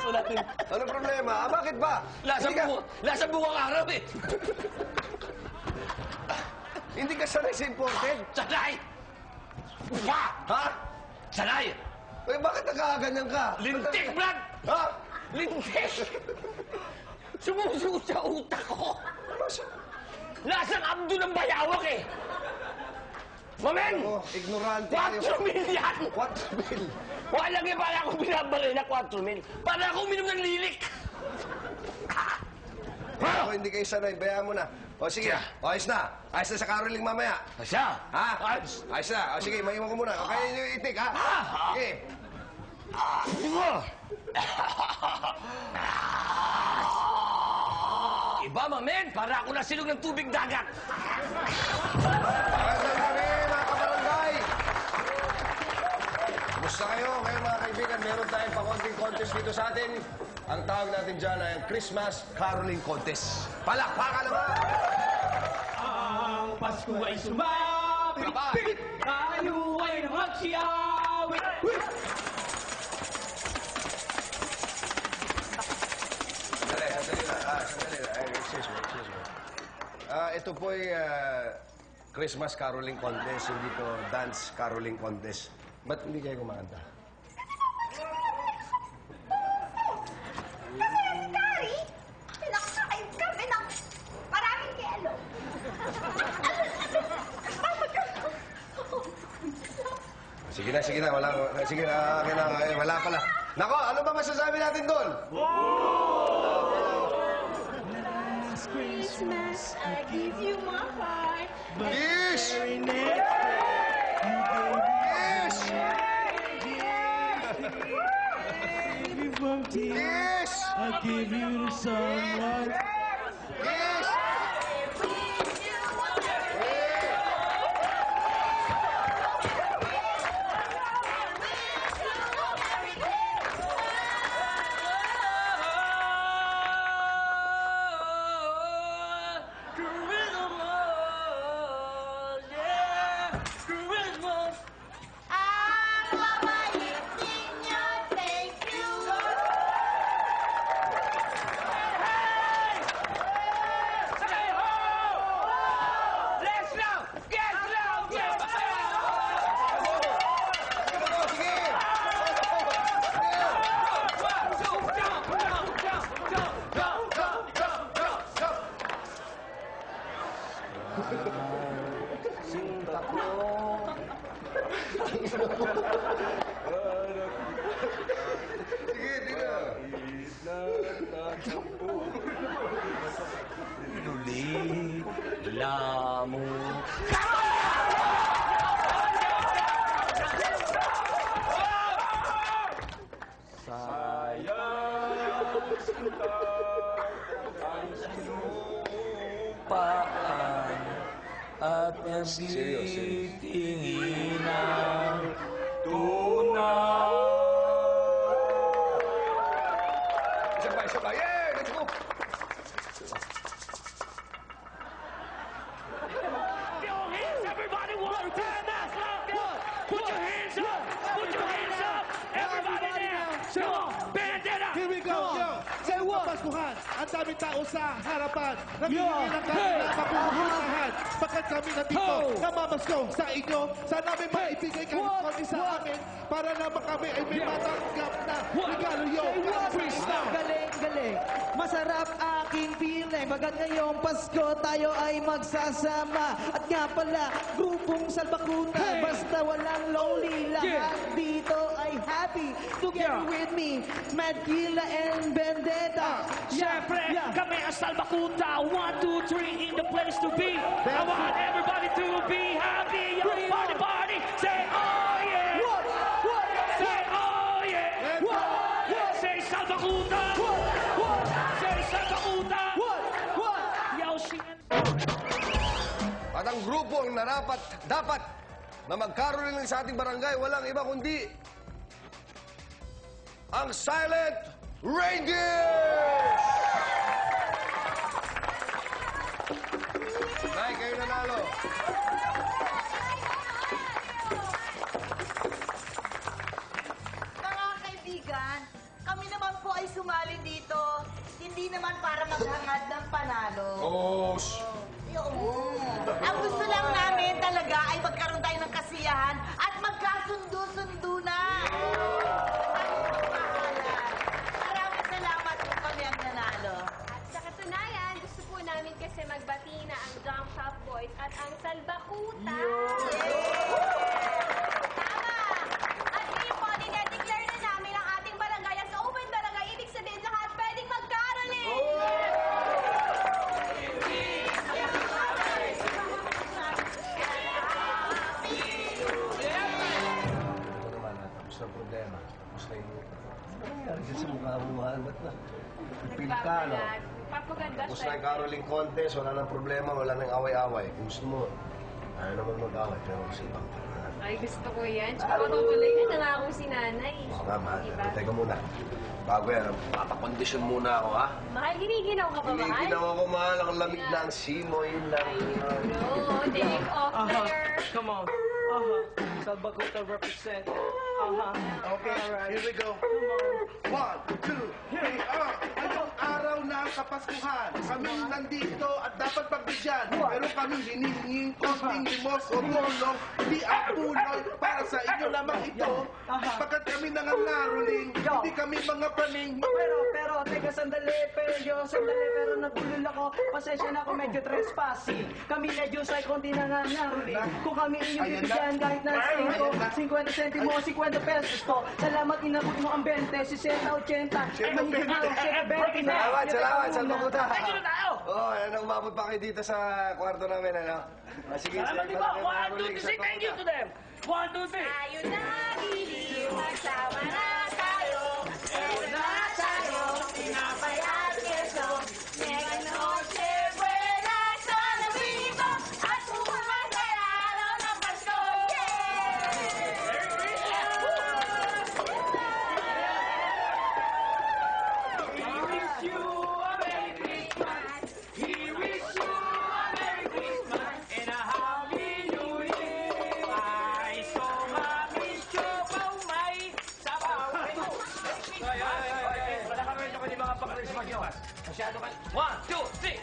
kaso natin. Ano problema? Bakit ba? Lasa buwang araw eh. Hindi ka sanay sa imported? Sanay! Ha? Sanay! Eh, bakit nakaganyan ka? Lintik, Brad! Ha? Lintik! Sumusuot sa utak ko. Lasang abdo ng bayawak eh. Mamen! Oh, ignorante 4 mil yan! 4 mil? Walang eh, para akong binabali na 4 mil. Para akong uminom ng lilik. Ako hindi kayo sanay, bayaan mo na. O sige, o, ayos na. Ayos na sa caroling mamaya. Asya! Ha? Ayos na. O sige, maiwan ko muna. O kaya nyo itik, ha? Sige. Iba, mamen! Para ako nasilog ng tubig dagat. Magandang gabi, mga kabarangay! Kumusta kayo? Ngayon, mga kaibigan, meron tayong pa-konting contest dito sa atin. Ang tawag natin dyan ay ang Christmas Caroling Contest. Palakpakan naman! Ang Pasko ay sumapit, tayo ay magsiyawit. Sandali lang. Sandali lang. Excuse me. Ito po ay Christmas Caroling Contest, hindi to Dance Caroling Contest. Ba't hindi kayo kumakanta? Dari, pinakakain kami ng maraming yelo. Sige na. Wala pala. Nako, ano ba masasabi natin doon? Last Christmas, I give you my heart. Yes! Yes! I give you the sunlight. Yes! Ang mabait ninyo, thank you. Lamo. Paan at nagtitingin ng tunay. Isa pa. Yeah! Let's go! Your hands, everybody, one time now, clap them. Put your hands up, everybody now. Come on, bandana. Here we go, yo! Sa Kapaskuhan, ang daming tao sa harapan. Nagiging lang kami na mapupusahan. Pagkat kami nandito, namamasko sa inyo. Sana may maibigay kayo kami sa amin. Para naman kami ay may matanggap na regalo yung Christmas. Galing. Masarap aking feeling. Bagat ngayong Pasko tayo ay magsasama. At nga pala, grupong Salbakuta. Basta walang lonely. Lahat dito ay happy. Together with me, Mad Gila and Vendetta. Siyempre, kami ang Salbakuta. 1, 2, 3 in the place to be. I want everybody to be happy. Yo, party. Say, oh yeah. Say, oh yeah. Say, Salbakuta. Say, Salbakuta. Yo, At ang grupo ang dapat na magkaroon sa ating barangay, walang iba kundi ang Silent Reindeers! Nay, kayo nanalo. Mga kaibigan, kami naman po ay sumali dito, hindi naman para maghangad ng panalo. Oh, Ang gusto lang namin talaga ay magkaroon tayo ng kasiyahan at magkasundo-sundo na. Maraming salamat po kami ang nanalo. At sa katunayan, gusto po namin kasi magbati na ang Jump Shop Boys at ang Salbakuta. Tama! At ngayon po, dinedeclare na namin ang ating barangay as open barangay. Ibig sabihin lahat pwedeng magkaroling! Ito naman, tapos na problema. Tapos na yung... Ano nangyari dyan sa mukha mo, mahal? Ba't na? Pipil ka, no? Papaganda Tapos na yung caroling contest, wala nang problema, wala nang away-away. Kung gusto mo, ayaw naman mag-away, pero kasi ibang parang. Ay, gusto ko yan. Tsaka matutuloy na nangako si nanay. Oo nga, mahal. Diba? Teka muna. Bago yan, papakondisyon muna ako, ha? Mahal, giniginaw ka pa, mahal? Ginawa ko, mahal. Ang lamig na ang simoy lang. No, take off there. Come on. Salbakuta represent. Okay, here we go. 1, 2, 3, Ngayong araw ng Kapaskuhan, kami nandito at dapat pagbigyan. Pero kami hinihinging konting limos o tulong, di ang punoy para sa inyo lamang ito. Pagkat kami nangangaroling, hindi kami mga paning. Pero, teka, sandali, pero nagulol ako. Pasensya na ako, medyo trespassing. Kami medyo sa konti na nanaruli. Kung kami inyong Ayan bibigyan na. kahit na Ayan na. 50 centimo, 50 pesos po. Salamat, inabot mo ang 20, 60, 80. Ay, mahigit na, 20 na. Salamat, Salbakuta. Thank you na tayo! Oo, ano, umabot pa kayo dito sa kwarto namin, ano? Sige, Salamat, di ba? 1, 2, 3, say thank you to them! 1, 2, 3! Tayo na, giliw, magsama na tayo. Meron na tayo, pinapay at keso. Mega noche, buena, sana vivo. At bukas ay araw ng Pasko. He wish you a Merry Christmas. He wish you a Merry Christmas and a Happy New Year. Ay, so mamiss you pa umay sa bawat. Wala kami ito kung di mga pa-Christmas yun. Masyado ka. 1, 2, 3!